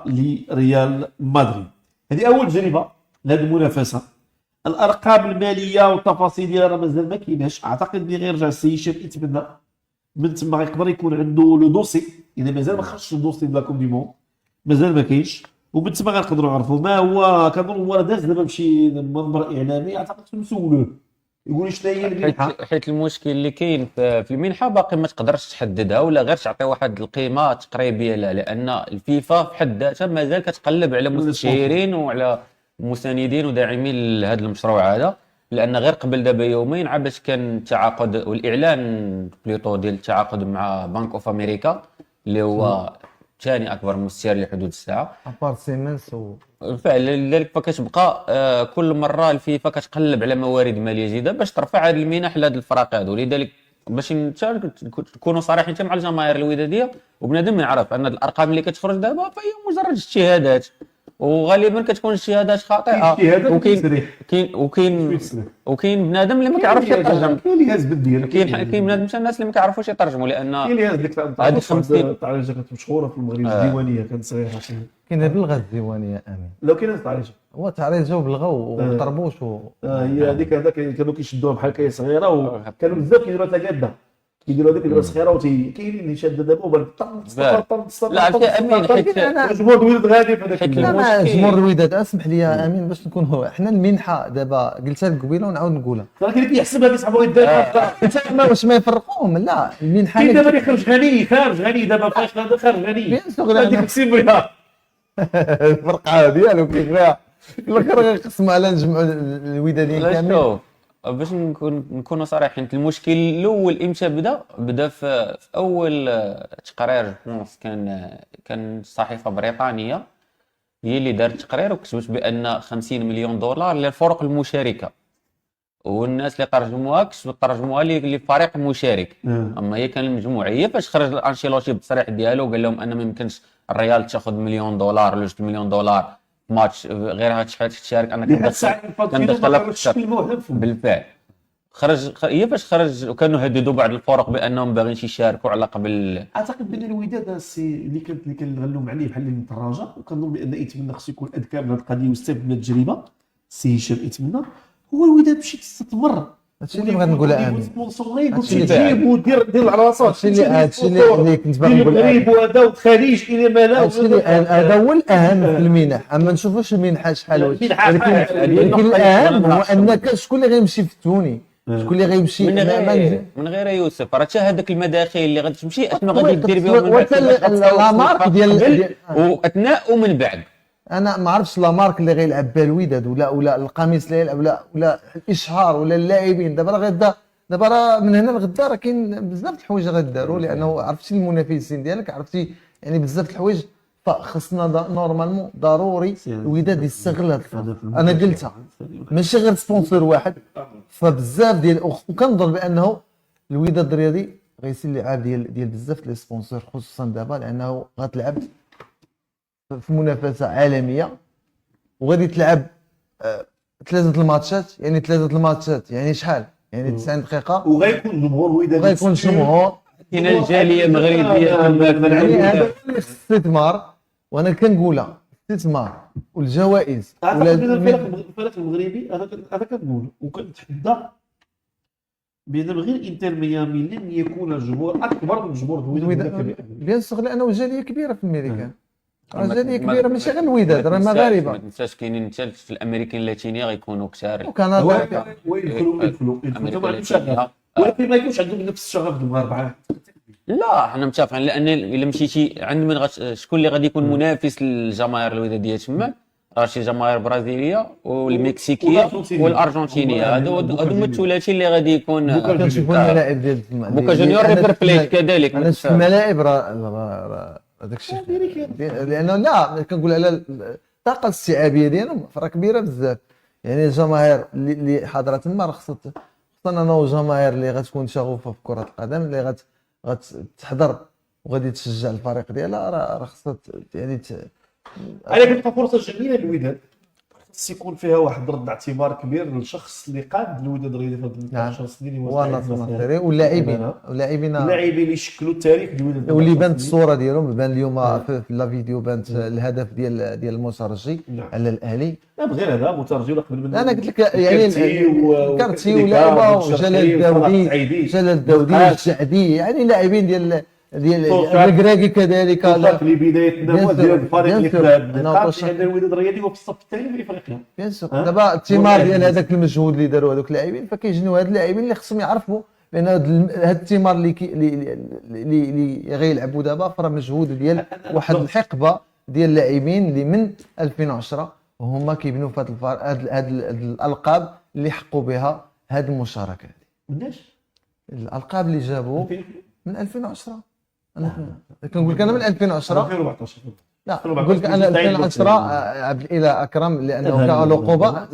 لريال مدريد. هذه اول تجربه لهذه المنافسه. الارقام الماليه والتفاصيل ديالها راه مازال ما كايناش. اعتقد بلي غيرجع السيشن يتمنى من تما يقدر يكون عنده لو دوسي، اذا مازال ما خرجش الدوسي ديال لا كوب دي مون مازال ما كاينش، ومن تما غنقدروا نعرفوا ما هو. كنظن هو داز دابا بشي منبر اعلامي، اعتقد نسولوه يقول شنو هي المنحه. حيت المشكل اللي كاين في المنحه باقي ما تقدرش تحددها ولا غير تعطي واحد القيمه تقريبيه لها، لان الفيفا في حد ذاتها مازال كتقلب على مستشيرين وعلى مساندين وداعمين لهذا المشروع هذا. لان غير قبل دابا يومين عاد باش كان التعاقد والاعلان بليطو ديال التعاقد مع بنك اوف امريكا اللي هو ثاني اكبر مستثمر لحدود الساعه ابار سيمنس بالفعل. لذلك فكتبقى كل مره الفيفا كتقلب على موارد ماليه جديده باش ترفع هذه المنح لهذ الفرق هذو. لذلك باش تكونوا صريحين مع الجماهير الوداديه وبنادم يعرف ان الارقام اللي كتخرج دابا فهي مجرد اجتهادات، وغالبا كتكون اجتهادات خاطئه. وكاين بنادم اللي ما كيعرفش يترجم. كاين اللي هاز بالديال، كاين بنادم حتى الناس اللي ما كيعرفوش يترجموا، لان كاين اللي هاز ديك هذه 50 التعالجه كانت مشهوره في المغرب الديوانيه كانت صغيره. كاين باللغه الديوانيه امين. لو كاين التعالجه هو تعالجوا باللغه وطربوش هي هذيك كانوا كيشدوها بحال كاين صغيره، وكانوا بزاف كيديروها تقاده، كيديروا هذيك كيديروا صغيره كاين اللي شاده دابا وبان لا عرفتي امين حيت الجمهور الوداد غادي في هذاك لا جمهور الوداد اسمح لي يا امين باش نكون حنا المنحه دابا قلتها لك قبيله ونعاود نقولها. ولكن اللي كيحسبها كيصحابوا يدار واش ما يفرقوهم. لا المنحه كاين دابا اللي خارج غني دابا فاش هذا خارج غني هذيك 50 مليار الفرقه ديالو كيف الاخر غيقسم على نجمع الوداديين كاملين. باش نكونوا صريحين، المشكل الاول امتى بدا في اول تقرير كان صحيفه بريطانيه هي اللي دارت تقرير وكتبت بان 50 مليون دولار للفرق المشاركه، والناس اللي ترجموها ترجموها لفريق مشارك. اما هي كان المجموعيه فاش خرج انشيلوتي بالتصريح ديالو وقال لهم ان ما يمكنش الريال تاخذ مليون دولار ولا 2 مليون دولار ماتش غير تشارك انك كندخل بالفعل. هي فاش خرج وكانوا هددوا بعض الفرق بانهم باغيين يشاركوا على قبل. اعتقد بان الوداد اللي كنغلوا عليه بحال اللي الدراجه، وكنظن بان يتمنى خصو يكون اذكى من هذه القضيه ويستافد من التجربه. السي هشام يتمنى هو الوداد باش يستثمر. هادشي اللي بغيت نقول امين، هادشي اللي ودير العراصات، هادشي اللي كنت باغي نقول المغرب وهذا والخليج الى ما لا. هذا هو الاهم في المنح. اما نشوفوش المنحه شحال ولكن الاهم هو انك شكون اللي غيمشي في التوني، شكون اللي غيمشي من غير يوسف. راه حتى هذاك المداخل اللي غادي تمشي اشنو غادي دير بهم من بعد لا مارك ديال واثناء ومن بعد. انا ما عرفتش لا مارك اللي غيلعب بها الوداد ولا القميص اللي يلعب ولا الاشهار ولا اللاعبين. دابا راه دابا راه من هنا لغدا راه كاين بزاف د الحوايج غيداروا، لانه عرفتي المنافسين ديالك، عرفتي يعني بزاف د الحوايج. فخصنا نورمالمون ضروري الوداد يستغل هذا الفرصه. انا قلتها ماشي غير سبونسور واحد، فبزاف ديال وكنظن بانه الوداد الرياضي غيسير لعاب ديال بزاف لي سبونسور، خصوصا دابا لانه غتلعب في منافسه عالميه وغادي تلعب 3 الماتشات. يعني 3 الماتشات يعني شحال؟ يعني 90 دقيقه، وغيكون جمهور وداد، وغيكون جمهور. كاين الجاليه المغربيه يعني هذا الاستثمار، وانا كنقولها استثمار والجوائز ولا الفريق المغربي. انا كنقول وكنتحدى بان غير انتر ميامي لن يكون الجمهور اكبر من جمهور الوداد. بيان سور لانه جاليه كبيره في امريكا، جاليه كبيره ماشي غير الوداد، راه مغاربه. ما تنساش كاينين حتى في الامريكان اللاتينيه غيكونوا كثار وكندا ويدخلوا ولكن ما يكونش عندهم نفس الشغف المغاربه. لا حنا متفقين، لان الا مشيتي عند من شكون اللي غادي يكون منافس للجماهير الوداديه تما؟ راه شي جماهير برازيليه والمكسيكيه والارجنتينيه. هادو هما الثلاثي اللي غادي يكون. كنشوفوا الملاعب ديال بوكا جونيور ريفر بليت كذلك. انا شفت الملاعب راه هذاك الشيء، لانه لا كنقول على الطاقه الاستيعابيه ديالهم راه كبيره بزاف. يعني الجماهير اللي حاضره تما راه خصنا انا والجماهير اللي غتكون شغوفه في كره القدم اللي غتحضر وغادي تشجع الفريق ديالها راه خصها يعني انا كتبقى فرصه جميله للوداد خص يكون فيها واحد رد اعتبار كبير للشخص اللي قاد الوداد الرياضي في هاد 10 سنين هو ناصر النصيري واللاعبين اللاعبين اللي شكلوا التاريخ ديال الوداد واللي بانت الصوره ديالهم بان اليوم في لا فيديو بانت الهدف ديال المترجي على الاهلي. لا غير هذا مترجي ولا قبل منه انا قلت لك يعني كارتي ولاعيبه وجلال الداودي السعدي يعني لاعبين ديال الركراكي كذلك في بدايه النمو ديال الفريق اللي كان ناقص لان الوداد الرياضي هو في الصف الثاني في افريقيا. بيان سور دابا الثمار ديال هذاك المجهود اللي داروا هذوك اللاعبين فكيجيو هاد اللاعبين اللي خصهم يعرفوا لان هاد الثمار اللي غيلعبوا دابا فرا مجهود ديال واحد الحقبه ديال اللاعبين اللي من 2010 وهما كيبنوا في هاد الالقاب اللي حقوا بها هاد المشاركه هذه. مناش الالقاب اللي جابوا من 2010 انا كنقول لك انا من 2010 2014 لا نقول لك انا 2010 عبد الاله اكرم لانه كان لقبه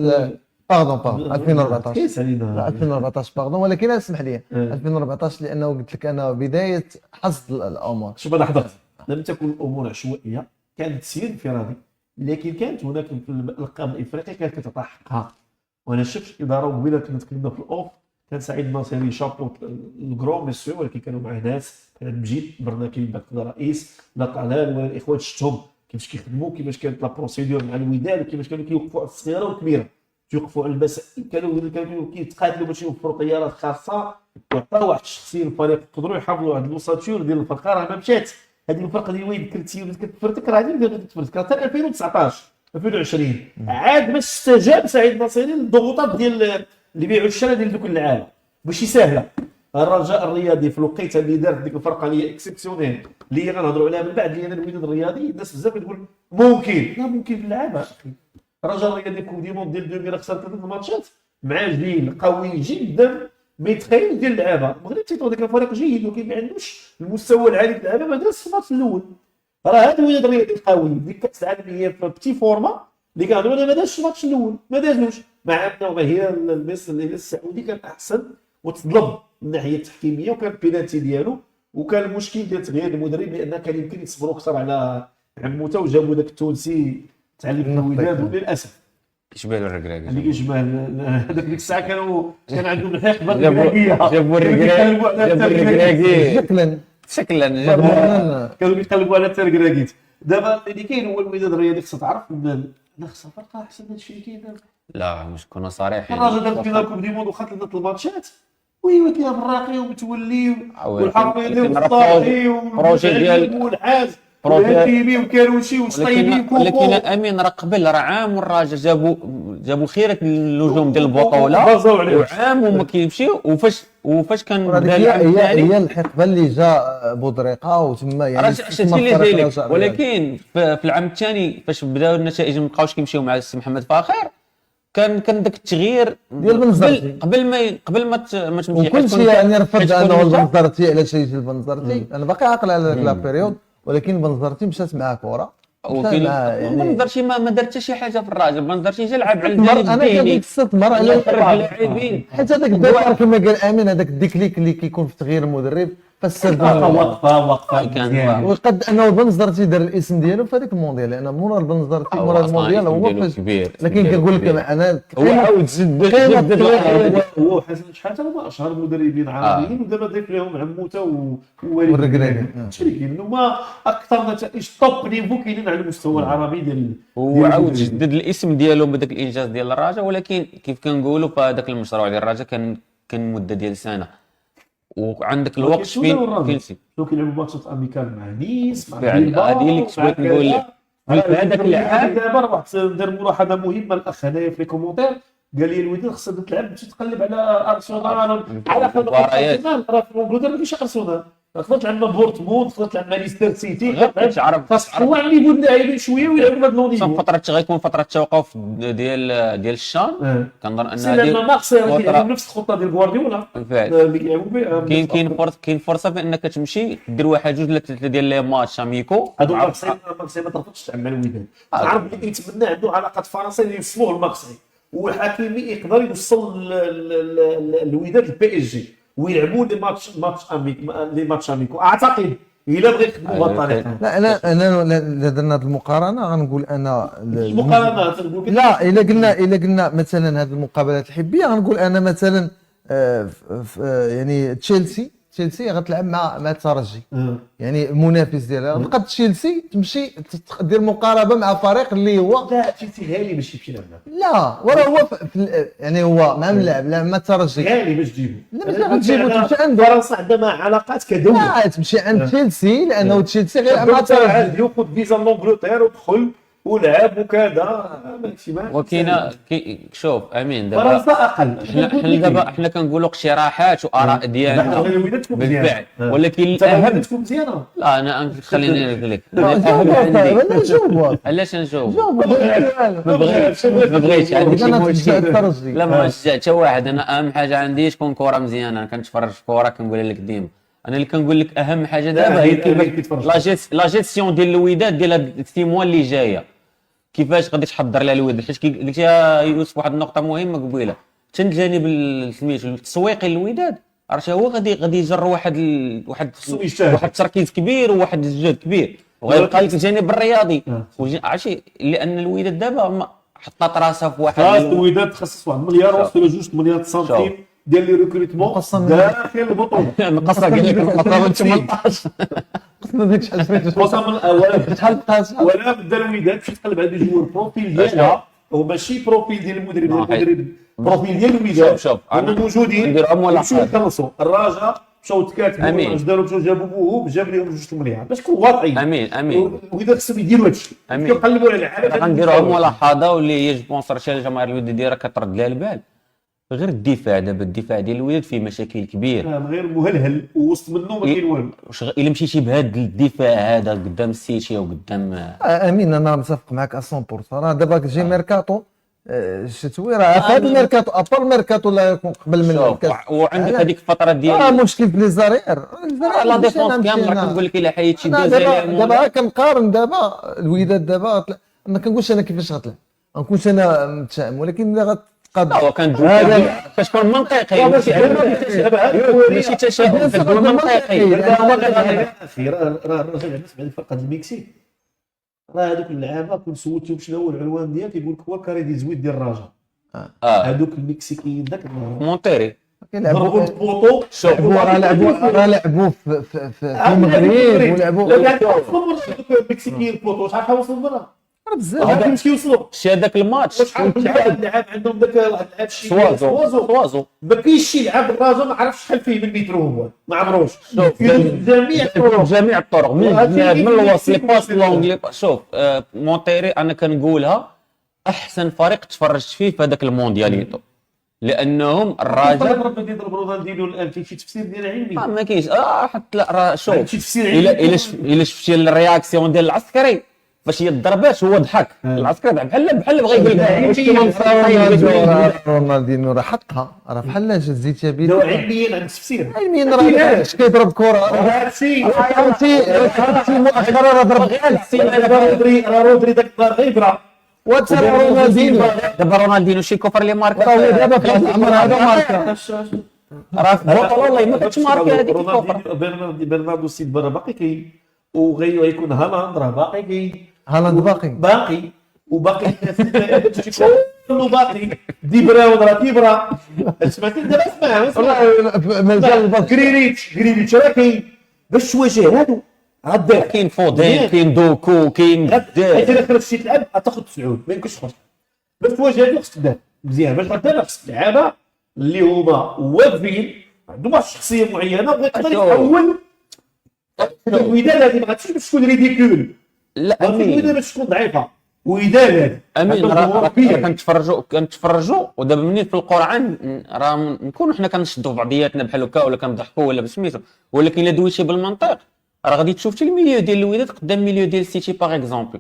باردون 2014 لا 2014 باردون ولكن اسمح لي 2014 لانه قلت لك انا بدايه حصد الامور. شوف انا حضرت لم تكن الامور عشوائيه كانت تسير انفرادي لكن كانت هناك في الالقاب الافريقيه كانت كتعطى حقها وانا شفت اداره وبيلا كنا تكلمنا في الاوف كان سعيد الناصري شابو الكرو ميسيو ولكن كانوا معاه ناس كان مجيد برناكي بعد رئيس لا طلال ولا الاخوان شفتهم كيفاش كيخدموا كيفاش كانت لا بروسيدور مع الوداد كيفاش كانوا كيوقفوا على الصغيره والكبيره كيوقفوا على المسائل كانوا كيتقاتلوا باش يوفروا طيارات خاصه وعطاو واحد الشخصيه للفريق يقدروا يحافظوا على الوساطير ديال الفرقه راه ما مشات هذه الفرقه اللي وين ذكرتي ولات كتفرتك راه هذه اللي كتفرتك حتى 2019 2020 عاد ما استجاب سعيد الناصري للضغوطات ديال اللي بيعوا الشراء ديال دوك اللعابه ماشي سهله. الرجاء الرياضي في الوقيته اللي دارت ديك الفرقه اللي اكسبسيونيل اللي غنهضروا عليها من بعد لان الوداد الرياضي الناس بزاف كتقول ممكن لا ممكن باللعابه اخي. الرجاء الرياضي كوب دي موند ديال 2000 خسر 3 الماتشات مع جيل قوي جدا ما يتخيل ديال اللعابه المغرب تيطون ديك الفريق جيد ولكن ما عندوش المستوى العالي ديال اللعابه ما دارش في الماتش الاول. راه هذا الوداد الرياضي القوي ديك كاس العالميه في بتي فورما اللي كنهضروا عليها ما دارش الماتش الاول ما دازوش مع انه هي المصر السعودي كان احسن وتظلم من الناحيه التحكيميه وكان البينالتي ديالو وكان المشكل ديال تغيير المدرب لان كان يمكن يصبروا اكثر على عموته وجابوا ذاك التونسي تعلم في الوداد وللاسف كيشبه الركراكي اللي كيجمع هذاك ديك الساعه كان عندهم الحقبه الركراكيه جابوا الركراكي شكلا كانوا كيقلبوا على التركراكيت. دابا اللي كاين هو الوداد الرياضي خصها تعرف ان خصها فرقه احسن من هادشي اللي كاين دابا. لا مش كنا صريحين الراجل دار فينا كوب دي موند وخاط لنا الماتشات وي كاين الراقي ومتولي والحفيظي والطاحي والحاج والهتيمي وكاروشي وشطيبي وكوكو. لكن امين راه قبل راه عام والراجل جابوا خيره اللجوم ديال البطوله وعام وما كيمشيو وفاش كان بدا هي الحقبه اللي جا بودريقه وتما يعني ولكن في العام الثاني فاش بداو النتائج ما بقاوش كيمشيو مع السي محمد فاخر كان داك التغيير ديال بنزرتي قبل ما تمشي وكل شيء يعني رفض انه البنزرتي علاش يجي البنزرتي انا باقي عاقل على ذاك لا بيريود ولكن بنزرتي مشات معاه كره بنزرتي ما دار حتى شي حاجه في الراجل بنزرتي جا لعب على الجانب انا كنت استثمر على اللاعبين حيت هذاك الدفاع كما قال امين هذاك الديكليك اللي كيكون في تغيير المدرب فالسد وقفه وقد انه بنزرتي دار الاسم ديالو في هذيك المونديال لان مورا البنزرتي مورا المونديال هو فاش لكن كنقول لك انا هو عاود جدد هو حسن شحاته هما اشهر مدربين عربيين ودابا ضيف لهم عموته والركراكي شريكين هما اكثر نتائج توب نيفو كاينين على المستوى العربي ديال هو عاود جدد الاسم ديالو بداك الانجاز ديال الرجاء ولكن كيف كنقولوا فهذاك المشروع ديال الرجاء كان مده ديال سنه وعندك الوقت فين شنو كيلعبوا ماتشات اميكال مع نيس مع هذه اللي كنت بغيت نقول لك هذاك العام دابا راه ندير ملاحظه مهمه الاخ هنايا في الكومونتير قال لي الوداد خصها تلعب تقلب على ارسنال على مباريات راه في انجلترا ماشي ارسنال خصها تلعب مع بورتموند خصها تلعب مع ليستر سيتي تعرف خاص تطلع اللي يقول لاعبين شويه ويلعبوا هذا اللونيفو فتره غيكون فتره توقف ديال الشان كنظن ان هذه كيلعبوا نفس الخطه ديال غوارديولا اللي كيلعبوا بها كاين فرصه في انك تمشي دير واحد جوج ولا ثلاثه ديال لي ماتش اميكو هادو ماكسي ما ترفضش تلعب مع الوداد عرب اللي كيتمنى عنده علاقات فرنسيه اللي يوصلوه الماكسي والحكيمي يقدر يوصل الوداد للبي اس جي ويلعبوا لي ماتش اميكو اعتقد الا بغى يخدموا بهذه الطريقه. لا انا درنا هذه المقارنه غنقول انا المقارنات نقول لا الا قلنا مثلا هذه المقابلات الحبيه غنقول انا مثلا يعني تشيلسي غتلعب مع الترجي، يعني المنافس ديالها تبقى تشيلسي تمشي دير مقاربه مع فريق اللي هو لا تشيلسي غالي باش يمشي يلعب، لا وراه هو يعني هو مع ملعب لا مع الترجي غالي باش تجيبو. لا ماشي غتجيبو تمشي عند فرنسا عندها علاقات كدوله. لا تمشي عند تشيلسي لانه تشيلسي غير مع الترجي ياخذ فيزا لونجلتير ودخل ولعب وكذا ماشي وكاينه شوف امين دابا فرنسا اقل. حنا دابا حنا كنقولوا اقتراحات واراء ديالنا بالفعل، ولكن الاهم الاهم تكون مزيانه. لا انا خليني نقول لك لا الاهم عندي نجاوبوا علاش نجاوب جاوبوا ما بغيتش عندي شي انا تشجع مشكل الترجي لا ما شجعت حتى واحد. انا اهم حاجه عندي تكون كره مزيانه. انا كنتفرج في كره كنقولها لك ديما. انا اللي كنقول لك اهم حاجه دابا هي كيفاش لا جيستيون ديال الوداد ديال هاد السيموان اللي جايه، كيفاش غادي تحضر لها الوداد. حيت قلت يا يوسف واحد النقطه مهمه قبيله، حتى الجانب سميتو التسويقي للوداد راه هو غادي يجر واحد التركيز كبير وواحد الجهد كبير، وغيبقى لك الجانب الرياضي. عرفتي لان الوداد دابا حطات راسها في واحد الوداد تخصص 1 مليار وصلوا ل 2 مليار سنتيم ديال لي ريكروتمون داخل البطوله. نقصها قال لك الخطره من 18 قسنا داك شحال قسم الاول شحال بقات ولا بدا الوداد باش تقلب على الجوار بروفيل ديالها وماشي بروفيل ديال المدرب بروفيل ديال الوداد. شوف هما موجودين نديرهم ولا مشاو يخلصوا الرجاء مشاو تكاتبوا جداروا مشاو جابوا بوهوب جاب لهم 2 مليار باش تكون واضحين. امين الوداد خصهم يديروا هذا الشيء كيقلبوا على العالم. غنديروهم ملاحظه واللي هي جو بونس راه شي الجماهير الوداد ديالها كترد لها البال. غير الدفاع دابا الدفاع ديال الوداد فيه مشاكل كبيره غير مهلهل ووسط منه ما كاين والو. الا مشيتي بهذا الدفاع هذا قدام السيتي وقدام امين انا متفق معك 100%. راه دابا كتجي ميركاتو الشتوي راه في هذا الميركاتو ابار الميركاتو لا يكون قبل من الكاس وعندك هذيك الفتره ديال مشكل في لي زارير لا ديفونس كامل. راه كنقول لك الا حيدت شي دابا كنقارن دابا الوداد دابا ما كنقولش انا كيفاش غتلعب ما نكونش انا متشائم ولكن الا غتقاد هو كتكون منطقي ماشي تشاؤم كتكون منطقي. راه الرجل عندنا سمع الفرقه ديال المكسيك راه هذوك اللعابه كون سولتيهم شنو هو العنوان ديالك يقول لك هو كاري دي زويد ديال الرجاء. هذوك المكسيكيين ذاك مونتيري ضربوا البوطو. راه لعبوا في المغرب ولعبوا المكسيكيين البوطو شحال وصلوا مرة بزاف هذاك مش كيوصلوا شي هذاك الماتش شحال اللعاب عندهم ذاك اللعاب شي سوازو ما كاينش شي لعاب الرجاء ما عرفش شحال فيه من متر هو ما عمروش في جميع الطرق من الوسط لي باس لونغ. شوف مونتيري انا كنقولها احسن فريق تفرجت فيه في هذاك الموندياليتو لانهم الراجل ربما يضرب رونالدينيو الان كاين شي تفسير ديال علمي ما كاينش حتى لا راه شوف شي تفسير علمي الا شفتي الرياكسيون ديال العسكري فاش هي ضربات هو ضحك. العسكري بحال بغى يقول لك رونالدينيو راه حطها راه بحال هزيتها بيد علميا عندك تفسير علميا راه كيضرب كره هادشي مؤخرا راه ضرب راه رودري داك الدار غيبرا وتسرع رونالدينيو دابا رونالدينو شي كفر اللي ماركا راه دابا في العمر هذا ماركا راه في البطوله والله ما كنتش ماركا هذيك الكفر. برناردو سيلفا راه باقي كاين وغيكون هالاند راه باقي كاين هالاند باقي وباقي كله باقي دي براون راه كيبرا سمعتي دابا اسمع مازال غريليتش راه كاين باش تواجه هادو غدير كاين فودين كاين دوكو كاين حيت الا خرجتي تلعب غتاخذ 9 ما يمكنش تخرج باش تواجه هادو خصك تدار مزيان باش غدير خصك لعابه اللي هما واقفين عندهم واحد الشخصيه معينه وغيقدر يتحول الوداد هذه ما غاتمشيش تكون ريديكول لا الوداد باش تكون ضعيفه وداد هذه امين راه كنتفرجوا ودابا منين في القرعه راه نكونوا حنا كنشدوا بعضياتنا بحال هكا ولا كنضحكوا ولا بسميتو ولكن الا دويتي بالمنطق راه غادي تشوف حتى الميليو ديال الوداد قدام الميليو ديال السيتي باغ اكزومبل.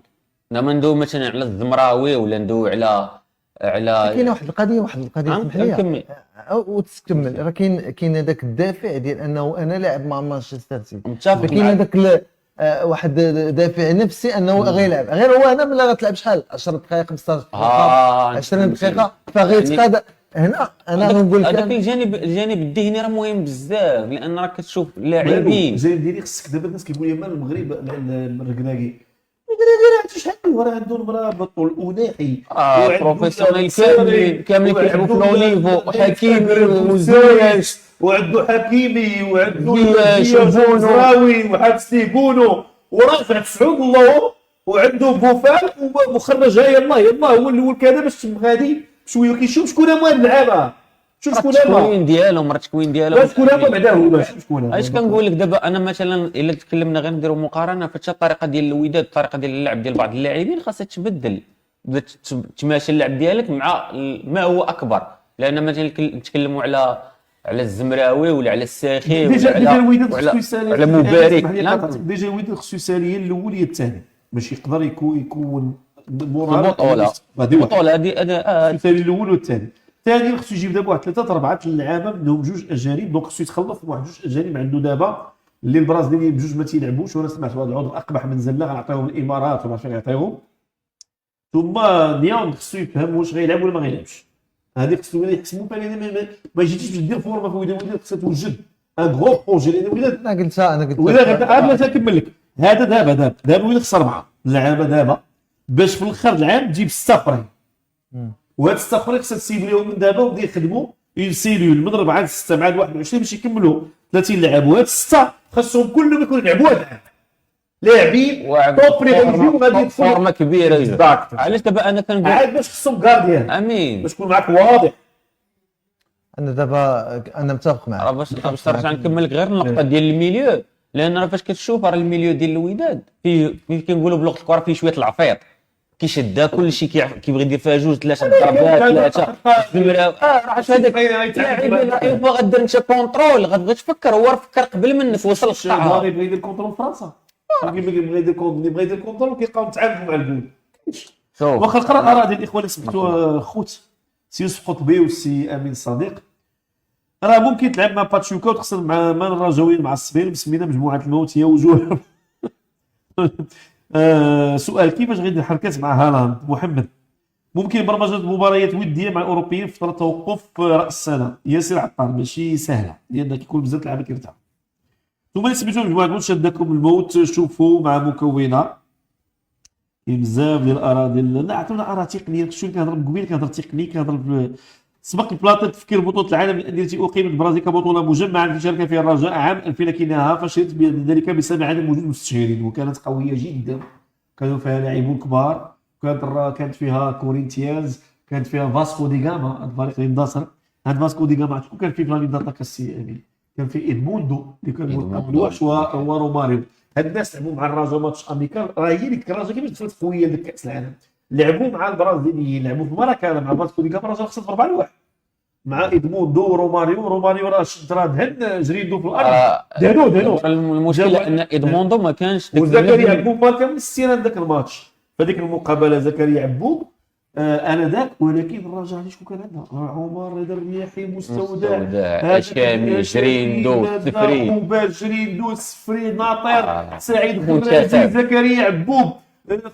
ما ندوي مثلا على الزمراوي ولا ندوي على كاينه واحد القضيه سمح لي وتكمل راه كاين هذاك الدافع ديال انه انا لاعب مع مانشستر سيتي كاين هذاك واحد دافع نفسي انه غيلعب غير هو انا ملي غتلعب شحال 10 دقائق 15 دقيقه 20 دقيقه فغيتقاد هنا انا نقول هذاك لك الجانب الذهني راه مهم بزاف، لان راك كتشوف لاعبين الجانب ديالي خصك دابا الناس كيقول لي مال المغرب الركراكي عرفتي شحال راه عنده المراه بطل اناحي بروفيسيونيل كاملين كيلعبوا في لو نيفو، وحكيمي وزياش وعنده حكيمي وعنده زياش وزراوي وحاب ستيبونو ورافع 9 الله وعنده بوفال ومخرجها يلا هو الاول كذا باش غادي شويه كيشوف شكون هما اللعابه، شوف شكون هما التكوين ديالهم، راه التكوين ديالهم شكون هما بعدا هو شكون هما. اش كنقول لك دابا انا مثلا الا تكلمنا غير نديروا مقارنه فحتى الطريقه ديال الوداد الطريقه ديال اللعب ديال بعض اللاعبين خاصها تبدل، بدات تماشي اللعب ديالك مع ما هو اكبر، لان مثلا نتكلموا على الزمراوي ولا على الساخي ديجا ولا الوداد على خصو يسالي على مبارك. ديجا الوداد خصو يسالي الاول هي الثاني باش يقدر يكون البطوله هذه انا الثاني الاول والثاني. الثاني خصو يجيب دابا واحد 3 4 اللعابه منهم 2 اجانب، دونك خصو يتخلص من واحد 2 اجانب عنده دابا اللي البرازيليين بجوج ما تيلعبوش، وانا سمعت واحد العذر اقبح من زله غنعطيهم الامارات وما فين يعطيهم. ثم نياون خصو يفهم واش غيلعب ولا ما غيلعبش، هذه خصو يحسموا ما يجيش باش دير فورما في الوداد خصها توجد ان غرو بروجي لان الوداد انا قلت ولا تكمل لك هذا دابا الوداد خسر 4 لعابه دابا باش في الاخر العام تجيب 6 اخرين، وهاد 6 اخرين خصها تسيب لهم من دابا وبدا يخدموا يسيريو من 4 ل 6 مع 21 باش يكملوا 30 لاعب، وهاد 6 خصهم كلهم يكونوا يلعبوا هاد العام لاعبين توب اللي غيجيو غادي يدخلوا فورما كبيره. علاش دابا انا كنقول عاد باش خصهم كارديان امين باش يكون معاك واضح. انا دابا انا متفق معك راه باش نرجع نكمل لك غير النقطه ديال الميليو، لان راه فاش كتشوف راه الميليو ديال الوداد فيه كنقولوا بلغه الكره فيه شويه العفيط كيشدها كلشي كيبغي يدير فيها 2 3 ضربات 3 زمراء راه هذاك لاعب غدير انت كونترول غتبغي تفكر، هو راه فكر قبل منك وصل الشعب للقطعه. يبغي يدير كونترول فرنسا يبغي يدير كونترول كيلقاو تعاملوا مع الجول. شوف واخا القرار اراء ديال الاخوان اللي سمعتوا خوت سي يوسف قطبي والسي امين صديق، راه ممكن تلعب مع باتشوكا وتخسر مع مان الرجاويين مع الصبيل مسمينا مجموعه الموت هي وجوه. سؤال كيفاش غيدير حركات مع هالاند محمد؟ ممكن برمجه مباريات وديه مع الاوروبيين في فتره توقف راس السنه ياسر عطار ماشي سهله لان كيكون بزاف اللعابه كيرتاحوا. ثم اللي سميتو مجموعه شدكم الموت شوفوا مع مكونه كاين بزاف ديال الاراء ديال عطونا اراء تقنيه. شنو كنهضر قبيل كنهضر تقني كنهضر سبق البلاطه تفكير بطوله العالم الانديه التي اقيمت بالبرازيل كبطوله مجمعه شارك فيها الرجاء عام 2000 لكنها فشلت ذلك بسبب عدم وجود مستشارين وكانت قويه جدا، كانوا فيها لاعبون كبار، كانت فيها كورينتيانز، كانت فيها فاسكو دي غاما الفريق اللي اندثر. هاد فاسكو دي غاما شكون كان فيه في لامين داتا كاسي كان فيه ادموندو اللي كان قبلوش وروماريو. هاد الناس لعبوا مع الرجاء ماتش اميكال، راه هي ديك الرجاء كيفاش دخلت قويه لك كاس العالم، لعبوا مع البرازيليين لعبوا في ماراكانا مع فاسكو دي غاما الرجاء خسرت 4-1 مع ادموندو روماريو راه شد راه دهن جريدو في الارض دهنو. المشكله ان ادموندو ما كانش وزكريا عبوب ماركا من السيران ذاك الماتش فديك المقابله زكريا عبوب انا ذاك، ولكن الرجاء شكون كان عندنا عمر رضا الرياحي مستودع اشكامي جريندو سفري جريندو سفري ناطر سعيد خرازي زكريا عبوب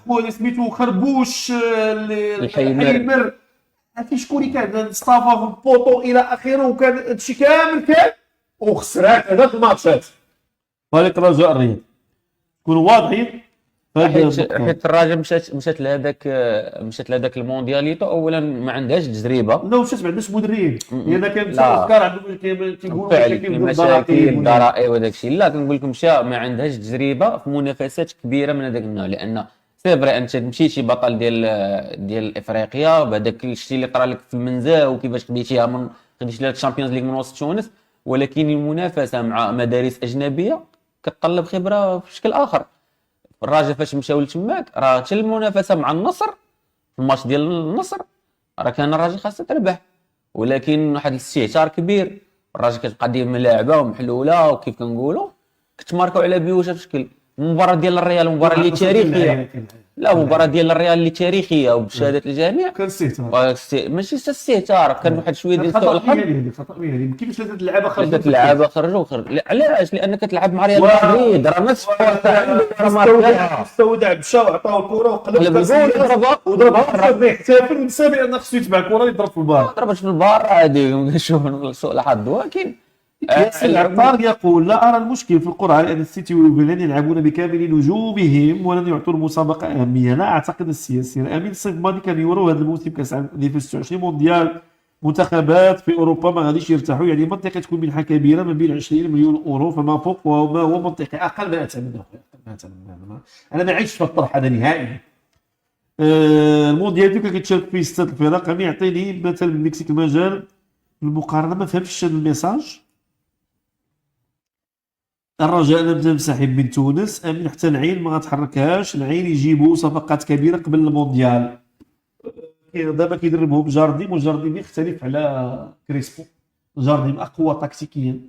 خويا سميتو خربوش الحيمر عرفتي شكون اللي كان مصطفى في البوطو الى اخره، وكان هادشي كامل كان وخسرات هذاك الماتشات. هذاك الرجاء الرياض كونوا واضحين. حيت الرجاء مشات لهذاك الموندياليتو اولا ما عندهاش تجربه، لا مشات ما عندهاش مدرب لان كان افكار عندهم كيقولوا مشاكل ضرائب وداك الشيء. لا كنقول لكم ما عندهاش تجربه في منافسات كبيره من هذاك النوع، لان سي فري انت مشيتي بطل ديال افريقيا بهذاك الشيء اللي طرا لك في المنزه وكيفاش خديتيها خديتي لها الشامبيونز ليغ من وسط تونس، ولكن المنافسه مع مدارس اجنبيه كتطلب خبره بشكل اخر. الرجاء فاش مشاو لتماك راه حتى المنافسه مع النصر في الماتش ديال النصر راه كان الرجاء خاصها تربح، ولكن واحد الاستهتار كبير الرجاء كتبقى ديما لاعبه ومحلوله وكيف كنقولوا كتماركوا على بيوجه بشكل. المباراه ديال الريال مباراه اللي تاريخيه لا مباراه ديال الريال اللي تاريخيه وبشهاده الجميع، كان استهتار، ماشي استهتار، كان واحد شويه ديال سوء الحظ. خطأ مهني ما كيفاش ثلاثه اللعابه خرجوا ثلاثه اللعابه خرجوا علاش؟ لانك تلعب مع ريال مدريد، راه نفس مستودع مشى وعطاه الكره وقلب ضربه وضربها يحتفل ونسى بان خصو يتبع الكره يضرب في البار. ما ضربش في البار عادي، شوف سوء الحظ. ولكن ياسر العطار يقول لا أرى المشكل في القرعة لأن السيتي والبلان يلعبون بكامل نجومهم ولن يعطوا المسابقة أهمية. لا أعتقد السياسي الأمين الصيف الماضي كان يورو هذا الموسم كأس العالم 2026 مونديال منتخبات في أوروبا ما غاديش يرتاحوا، يعني منطقي تكون منحة كبيرة ما بين 20 مليون أورو فما فوق وما هو منطقي. أقل ما أتمنى أنا ما عايش في الطرح هذا نهائيا. المونديال اللي كيتشارك فيه 6 الفرق، غادي يعطيني مثلا المكسيك المجال المقارنة. ما فهمتش هذا الميساج. الرجاء لم تنسحب من تونس، امين حتى العين ما غتحركهاش، العين يجيبوا صفقات كبيره قبل المونديال. دابا كيدربهم جارديم وجارديم يختلف على كريسبو. جارديم اقوى تكتيكيا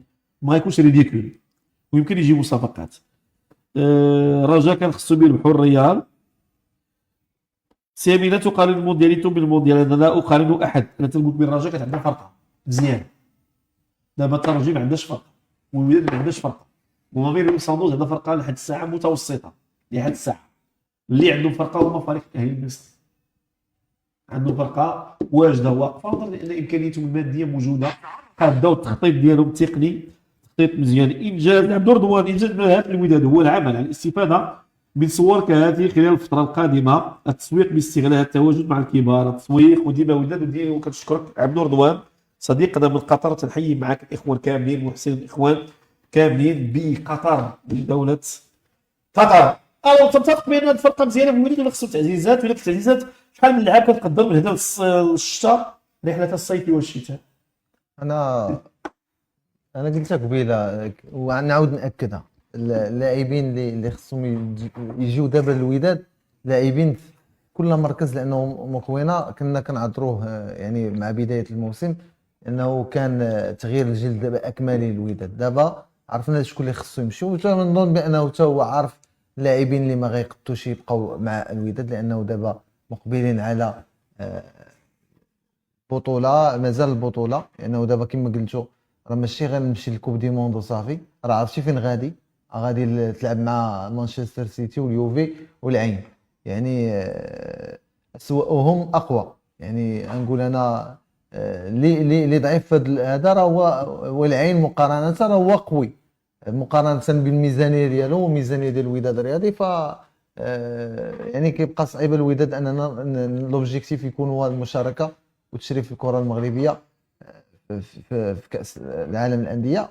ما يكونش ريديكول ويمكن يجيبوا صفقات. الرجاء كان خصو يربحوا الريال. سامي لا تقارن الموندياليتو بالمونديال، انا لا اقارن احد. انا تنقول بين الرجاء كانت عندها فرقه مزيان، دابا الترجي ما عندهاش فرقه والوداد ما عندهاش فرقه، وما بين صندوق هذا فرقه لحد الساعه متوسطه لحد الساعه. اللي عندهم فرقه هما فريق اهلي مصر، عندهم فرقه واجده واقفه، نظرا لان امكانياتهم الماديه موجوده، قادوا التخطيط ديالهم التقني تخطيط مزيان. انجاز عبد الرضوان، انجاز مهام الوداد هو العمل على الاستفاده من صور كهذه خلال الفتره القادمه، التسويق باستغلال التواجد مع الكبار، التسويق وديما وداد. وكنشكرك عبد الرضوان صديقنا من قطر، تنحيي معك الاخوان كاملين وحسين الاخوان كاملين بقطر بدولة قطر. أو تتفق بأن الفرقة مزيانة في الوداد ولا خصو تعزيزات؟ ولا التعزيزات شحال من لعاب كتقدر من هنا للشتاء رحلة الصيف والشتاء؟ انا قلتها قبيله ونعاود ناكدها. اللاعبين اللي خصهم يجيو دابا للوداد لاعبين في كل مركز، لانه مكونه كنا كنعذروه يعني مع بدايه الموسم انه كان تغيير الجيل دابا اكملي للوداد. دابا عرفنا شكون اللي خصو يمشيو، ونظن بانه حتى هو عارف اللاعبين اللي ما غيقدوش يبقاو مع الوداد، لانه دابا مقبلين على بطوله، مازال البطوله، لانه دابا كما قلتوا راه ماشي غنمشي للكوب دي موند وصافي، راه عرفتي فين غادي تلعب مع مانشستر سيتي واليوفي والعين، يعني وهم اقوى. يعني نقول انا اللي ضعيف في هذا راه هو العين مقارنه، راه هو قوي مقارنه بالميزانيه ديالو وميزانيه ديال الوداد الرياضي. ف يعني كيبقى صعيب الوداد اننا لوبجيكتيف يكون هو المشاركه وتشريف الكره المغربيه في كاس العالم الانديه.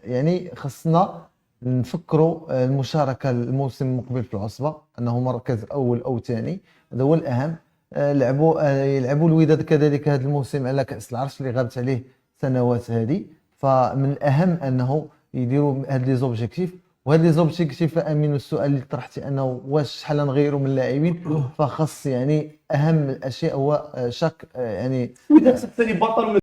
يعني خصنا نفكروا المشاركه الموسم المقبل في العصبه، انه مركز اول او ثاني، هذا هو الاهم. يلعبوا الوداد كذلك هذا الموسم على كاس العرش اللي غابت عليه سنوات هذه، فمن الاهم انه يديروا هاد لي زوبجيكتيف. وهاد لي زوبجيكتيف امين، السؤال اللي طرحتي انه واش شحال نغيروا من اللاعبين، فخص يعني اهم الاشياء هو شك يعني الوداد الثاني بطل